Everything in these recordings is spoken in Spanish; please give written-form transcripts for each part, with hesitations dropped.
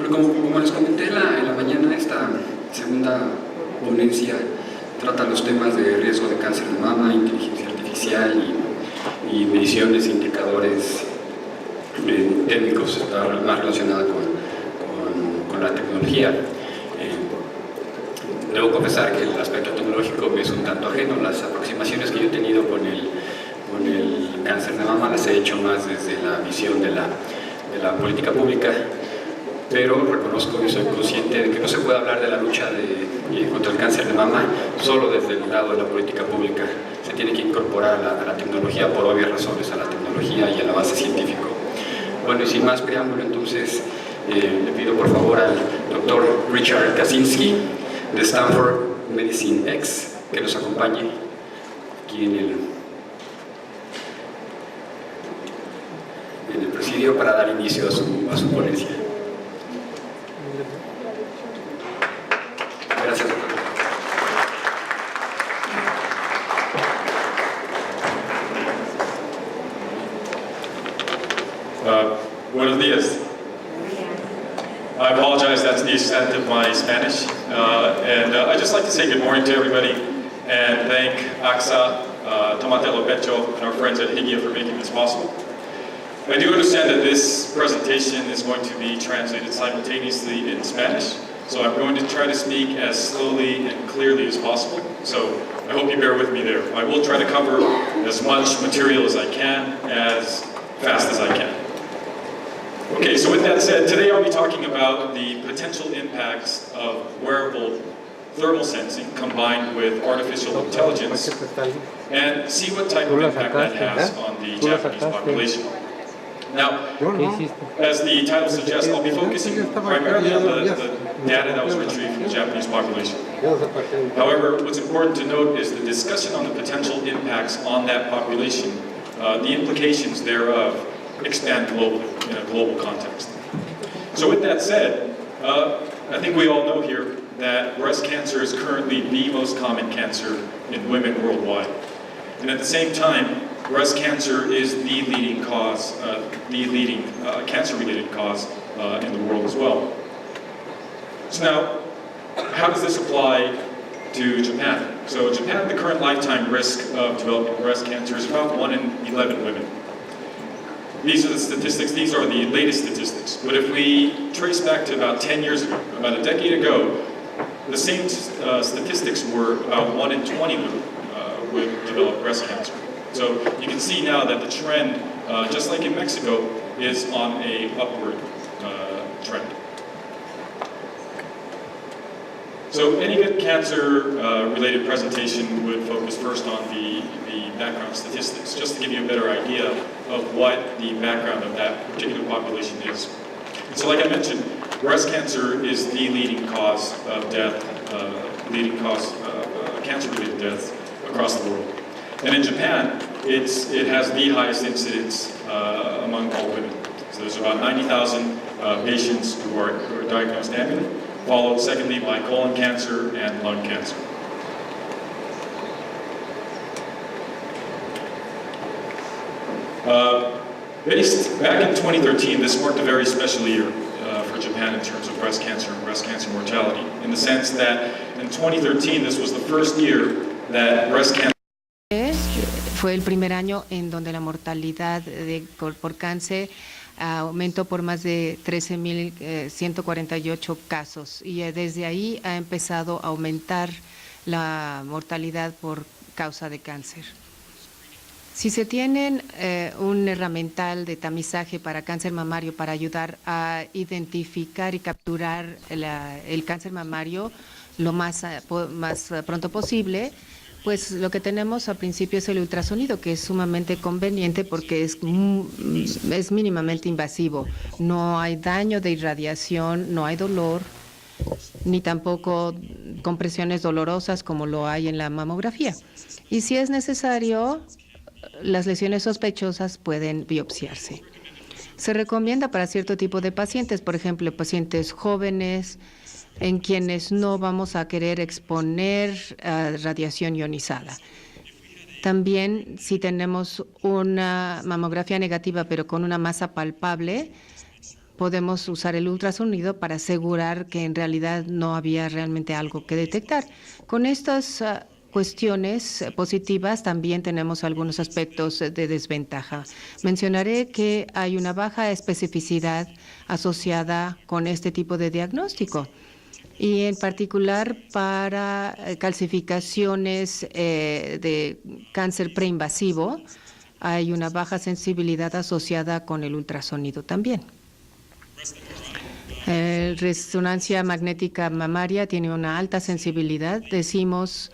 Bueno, como les comenté en la mañana, esta segunda ponencia trata los temas de riesgo de cáncer de mama, inteligencia artificial y mediciones e indicadores técnicos más relacionados con la tecnología. Debo confesar que el aspecto tecnológico me es un tanto ajeno. Las aproximaciones que yo he tenido con el cáncer de mama las he hecho más desde la visión de la política pública, pero reconozco y soy consciente de que no se puede hablar de la lucha contra el cáncer de mama solo desde el lado de la política pública. Se tiene que incorporar a la tecnología, por obvias razones, a la tecnología y al avance científico. Bueno, y sin más preámbulo, entonces le pido por favor al doctor Richard Kaczynski de Stanford Medicine X que nos acompañe aquí en el presidio para dar inicio a su ponencia. Gracias, doctor. Buenos días. I apologize, that's the extent of my Spanish. I'd just like to say good morning to everybody and thank AXA, Tomatelo Pecho, and our friends at Higia for making this possible. I do understand that this presentation is going to be translated simultaneously in Spanish, so I'm going to try to speak as slowly and clearly as possible. So I hope you bear with me there. I will try to cover as much material as I can, as fast as I can. Okay, so with that said, today I'll be talking about the potential impacts of wearable thermal sensing combined with artificial intelligence and see what type of impact that has on the Japanese population. Now, as the title suggests, I'll be focusing primarily on the data that was retrieved from the Japanese population. However, what's important to note is the discussion on the potential impacts on that population, the implications thereof expand globally, in a global context. So with that said, I think we all know here that breast cancer is currently the most common cancer in women worldwide. And at the same time, breast cancer is the leading cause, cancer-related cause in the world as well. So now, how does this apply to Japan? So Japan, the current lifetime risk of developing breast cancer is about 1 in 11 women. These are the statistics, these are the latest statistics. But if we trace back to about 10 years ago, about a decade ago, the same statistics were about 1 in 20 women would develop breast cancer. So you can see now that the trend, just like in Mexico, is on a upward trend. So any good cancer-related presentation would focus first on the background statistics, just to give you a better idea of what the background of that particular population is. And so like I mentioned, breast cancer is the leading cause of death, cancer-related deaths across the world. And in Japan, it has the highest incidence among all women. So there's about 90,000 patients who are diagnosed annually, followed secondly by colon cancer and lung cancer. Back in 2013, this marked a very special year for Japan in terms of breast cancer and breast cancer mortality, in the sense that in 2013, this was the first year that breast cancer fue el primer año en donde la mortalidad por cáncer aumentó por más de 13.148 casos y desde ahí ha empezado a aumentar la mortalidad por causa de cáncer. Si se tienen un herramental de tamizaje para cáncer mamario para ayudar a identificar y capturar el cáncer mamario lo más pronto posible, pues lo que tenemos al principio es el ultrasonido, que es sumamente conveniente porque es mínimamente invasivo. No hay daño de irradiación, no hay dolor, ni tampoco compresiones dolorosas como lo hay en la mamografía. Y si es necesario, las lesiones sospechosas pueden biopsiarse. Se recomienda para cierto tipo de pacientes, por ejemplo, pacientes jóvenes, en quienes no vamos a querer exponer a radiación ionizada. También, si tenemos una mamografía negativa, pero con una masa palpable, podemos usar el ultrasonido para asegurar que en realidad no había realmente algo que detectar. Con estas cuestiones positivas también tenemos algunos aspectos de desventaja. Mencionaré que hay una baja especificidad asociada con este tipo de diagnóstico y en particular para calcificaciones de cáncer preinvasivo hay una baja sensibilidad asociada con el ultrasonido también. Resonancia magnética mamaria tiene una alta sensibilidad. Decimos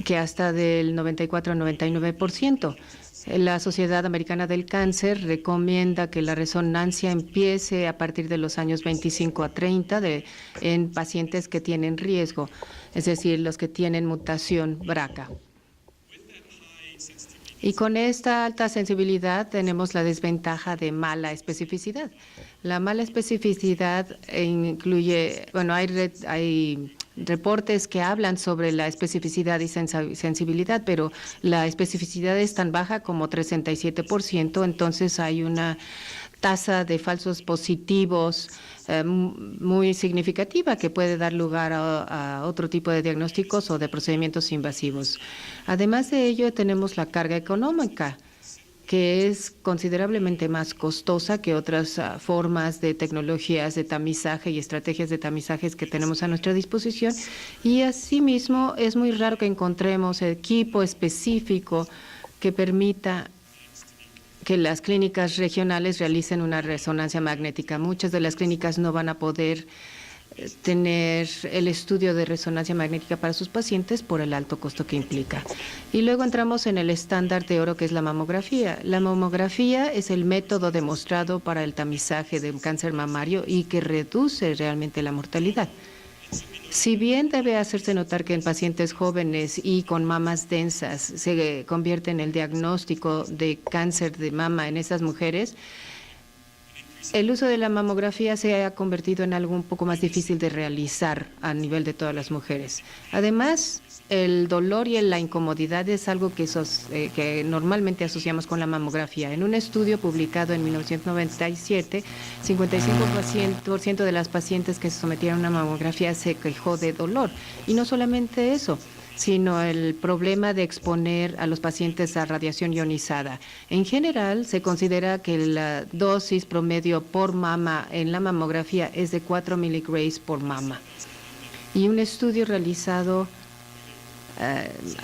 que hasta del 94 al 99%. La Sociedad Americana del Cáncer recomienda que la resonancia empiece a partir de los años 25 a 30 en pacientes que tienen riesgo, es decir, los que tienen mutación BRCA. Y con esta alta sensibilidad tenemos la desventaja de mala especificidad. La mala especificidad incluye, bueno, hay reportes que hablan sobre la especificidad y sensibilidad, pero la especificidad es tan baja como 37%, entonces hay una tasa de falsos positivos muy significativa que puede dar lugar a otro tipo de diagnósticos o de procedimientos invasivos. Además de ello, tenemos la carga económica, que es considerablemente más costosa que otras formas de tecnologías de tamizaje y estrategias de tamizajes que tenemos a nuestra disposición. Y asimismo, es muy raro que encontremos equipo específico que permita que las clínicas regionales realicen una resonancia magnética. Muchas de las clínicas no van a poder tener el estudio de resonancia magnética para sus pacientes por el alto costo que implica. Y luego entramos en el estándar de oro, que es la mamografía. La mamografía es el método demostrado para el tamizaje de cáncer mamario y que reduce realmente la mortalidad. Si bien debe hacerse notar que en pacientes jóvenes y con mamas densas se convierte en el diagnóstico de cáncer de mama en esas mujeres, el uso de la mamografía se ha convertido en algo un poco más difícil de realizar a nivel de todas las mujeres. Además, el dolor y la incomodidad es algo que normalmente asociamos con la mamografía. En un estudio publicado en 1997, 55% de las pacientes que se sometieron a una mamografía se quejó de dolor. Y no solamente eso, sino el problema de exponer a los pacientes a radiación ionizada. En general, se considera que la dosis promedio por mama en la mamografía es de 4 miligrays por mama. Y un estudio realizado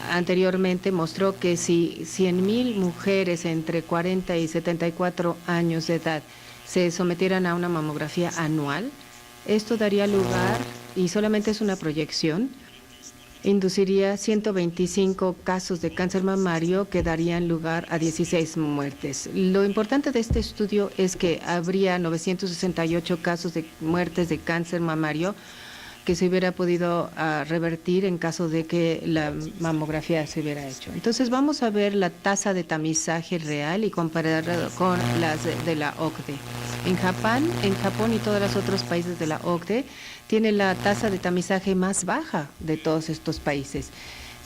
anteriormente mostró que si 100,000 mujeres entre 40 y 74 años de edad se sometieran a una mamografía anual, esto daría lugar, y solamente es una proyección, induciría 125 casos de cáncer mamario que darían lugar a 16 muertes. Lo importante de este estudio es que habría 968 casos de muertes de cáncer mamario que se hubiera podido revertir en caso de que la mamografía se hubiera hecho. Entonces vamos a ver la tasa de tamizaje real y compararla con las de la OCDE. En Japón y todos los otros países de la OCDE tiene la tasa de tamizaje más baja de todos estos países.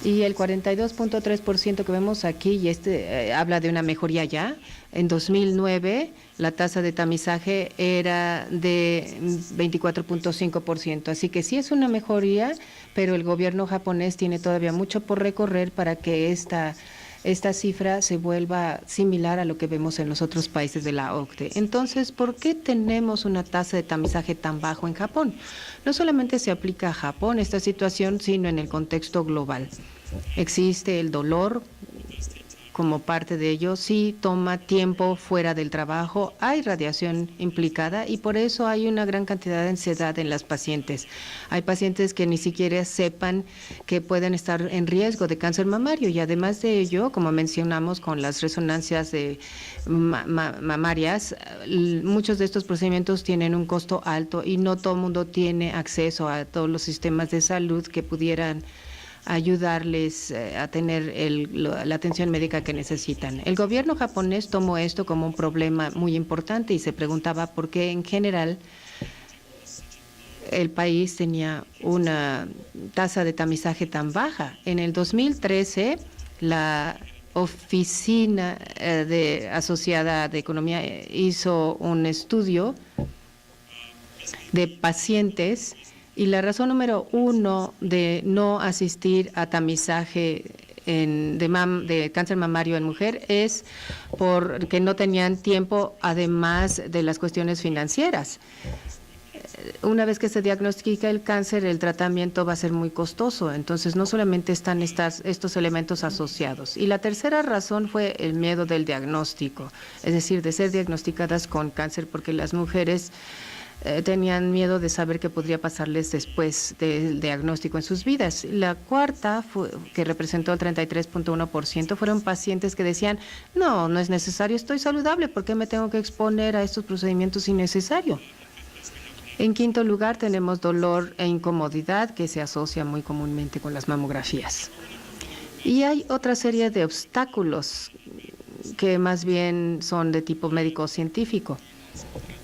Y el 42.3% que vemos aquí, y habla de una mejoría ya. En 2009, la tasa de tamizaje era de 24.5%. Así que sí es una mejoría, pero el gobierno japonés tiene todavía mucho por recorrer para que esta cifra se vuelva similar a lo que vemos en los otros países de la OCDE. Entonces, ¿por qué tenemos una tasa de tamizaje tan bajo en Japón? No solamente se aplica a Japón esta situación, sino en el contexto global. Existe el dolor como parte de ello, sí toma tiempo fuera del trabajo, hay radiación implicada y por eso hay una gran cantidad de ansiedad en las pacientes. Hay pacientes que ni siquiera sepan que pueden estar en riesgo de cáncer mamario y además de ello, como mencionamos con las resonancias de mamarias, muchos de estos procedimientos tienen un costo alto y no todo el mundo tiene acceso a todos los sistemas de salud que pudieran ayudarles a tener la atención médica que necesitan. El gobierno japonés tomó esto como un problema muy importante y se preguntaba por qué en general el país tenía una tasa de tamizaje tan baja. En el 2013, la oficina asociada de economía hizo un estudio de pacientes y la razón número 1 de no asistir a tamizaje de cáncer mamario en mujer es porque no tenían tiempo, además de las cuestiones financieras. Una vez que se diagnostica el cáncer, el tratamiento va a ser muy costoso, entonces no solamente están estos elementos asociados. Y la tercera razón fue el miedo del diagnóstico, es decir, de ser diagnosticadas con cáncer, porque las mujeres tenían miedo de saber qué podría pasarles después del diagnóstico en sus vidas. La cuarta, que representó el 33.1%, fueron pacientes que decían, no es necesario, estoy saludable, ¿por qué me tengo que exponer a estos procedimientos innecesarios? En quinto lugar, tenemos dolor e incomodidad, que se asocia muy comúnmente con las mamografías. Y hay otra serie de obstáculos que más bien son de tipo médico-científico.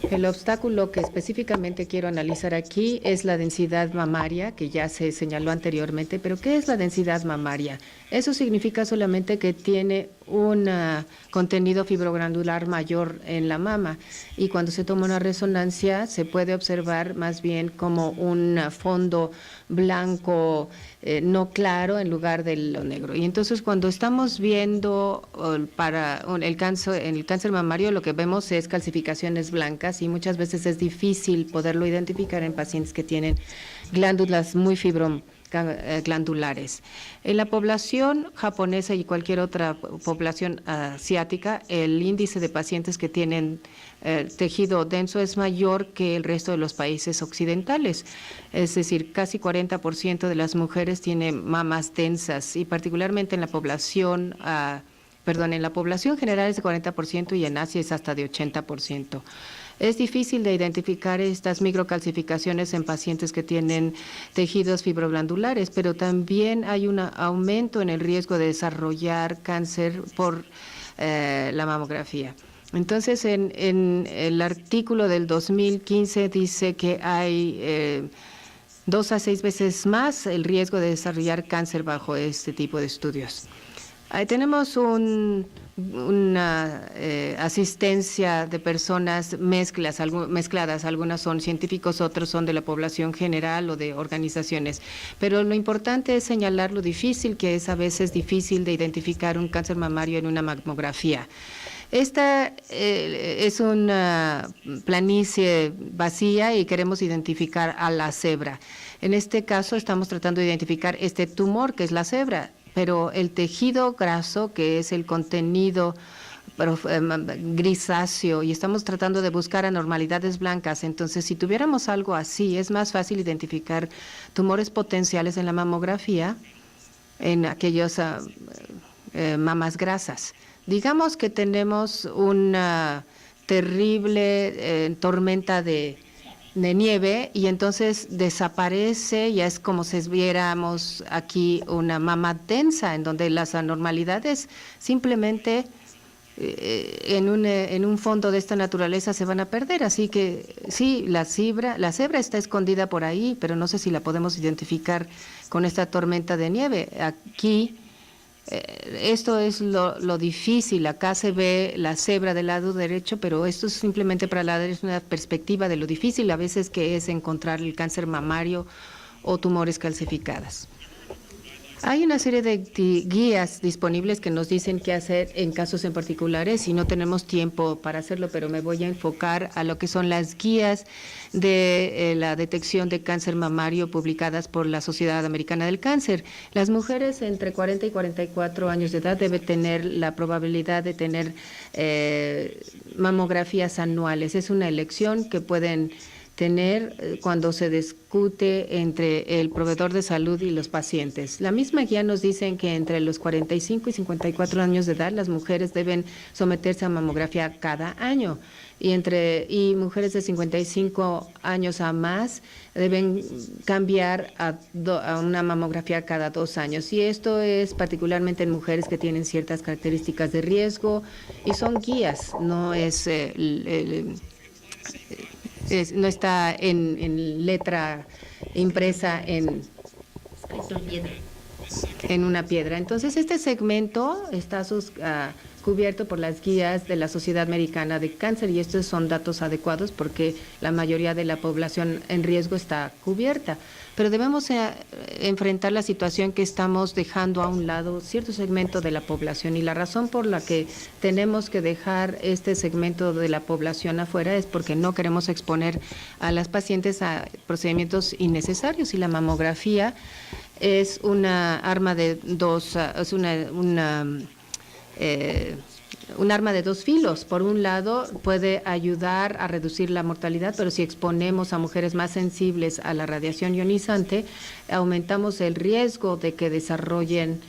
El obstáculo que específicamente quiero analizar aquí es la densidad mamaria, que ya se señaló anteriormente, pero ¿qué es la densidad mamaria? Eso significa solamente que tiene un contenido fibroglandular mayor en la mama y cuando se toma una resonancia se puede observar más bien como un fondo blanco no claro en lugar de lo negro. Y entonces cuando estamos viendo para el cáncer mamario lo que vemos es calcificaciones blancas y muchas veces es difícil poderlo identificar en pacientes que tienen glándulas muy glandulares. En la población japonesa y cualquier otra población asiática, el índice de pacientes que tienen tejido denso es mayor que el resto de los países occidentales. Es decir, casi 40% de las mujeres tienen mamas densas y particularmente en la población en la población general es de 40% y en Asia es hasta de 80%. Es difícil de identificar estas microcalcificaciones en pacientes que tienen tejidos fibroglandulares, pero también hay un aumento en el riesgo de desarrollar cáncer por la mamografía. Entonces, en el artículo del 2015 dice que hay 2 a 6 veces más el riesgo de desarrollar cáncer bajo este tipo de estudios. Tenemos una asistencia de personas mezcladas, algunas son científicos, otros son de la población general o de organizaciones, pero lo importante es señalar lo difícil que es a veces difícil de identificar un cáncer mamario en una mamografía. Esta es una planicie vacía y queremos identificar a la cebra. En este caso estamos tratando de identificar este tumor que es la cebra, pero el tejido graso, que es el contenido grisáceo, y estamos tratando de buscar anormalidades blancas. Entonces, si tuviéramos algo así, es más fácil identificar tumores potenciales en la mamografía, en aquellas mamas grasas. Digamos que tenemos una terrible tormenta de nieve y entonces desaparece, ya es como si viéramos aquí una mama densa en donde las anormalidades simplemente en un fondo de esta naturaleza se van a perder. Así que sí, la cebra está escondida por ahí, pero no sé si la podemos identificar con esta tormenta de nieve. Aquí esto es lo difícil. Acá se ve la cebra del lado derecho, pero esto es simplemente para dar una perspectiva de lo difícil a veces que es encontrar el cáncer mamario o tumores calcificadas. Hay una serie de guías disponibles que nos dicen qué hacer en casos en particulares y no tenemos tiempo para hacerlo, pero me voy a enfocar a lo que son las guías de la detección de cáncer mamario publicadas por la Sociedad Americana del Cáncer. Las mujeres entre 40 y 44 años de edad deben tener la probabilidad de tener mamografías anuales. Es una elección que pueden tener cuando se discute entre el proveedor de salud y los pacientes. La misma guía nos dice que entre los 45 y 54 años de edad las mujeres deben someterse a mamografía cada año y mujeres de 55 años a más deben cambiar a una mamografía cada 2 años. Y esto es particularmente en mujeres que tienen ciertas características de riesgo y son guías, no es no está en letra impresa en en una piedra. Entonces, este segmento está cubierto por las guías de la Sociedad Americana de Cáncer, y estos son datos adecuados porque la mayoría de la población en riesgo está cubierta. Pero debemos enfrentar la situación que estamos dejando a un lado cierto segmento de la población, y la razón por la que tenemos que dejar este segmento de la población afuera es porque no queremos exponer a las pacientes a procedimientos innecesarios, y la mamografía es una arma de dos, es un arma de dos filos. Por un lado, puede ayudar a reducir la mortalidad, pero si exponemos a mujeres más sensibles a la radiación ionizante, aumentamos el riesgo de que desarrollen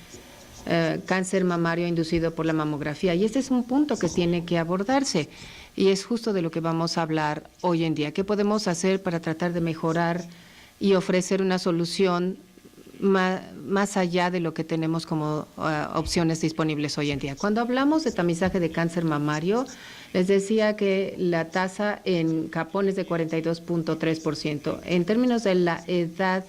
cáncer mamario inducido por la mamografía. Y este es un punto que tiene que abordarse, y es justo de lo que vamos a hablar hoy en día. ¿Qué podemos hacer para tratar de mejorar y ofrecer una solución más allá de lo que tenemos como opciones disponibles hoy en día? Cuando hablamos de tamizaje de cáncer mamario, les decía que la tasa en Japón es de 42.3%. En términos de la edad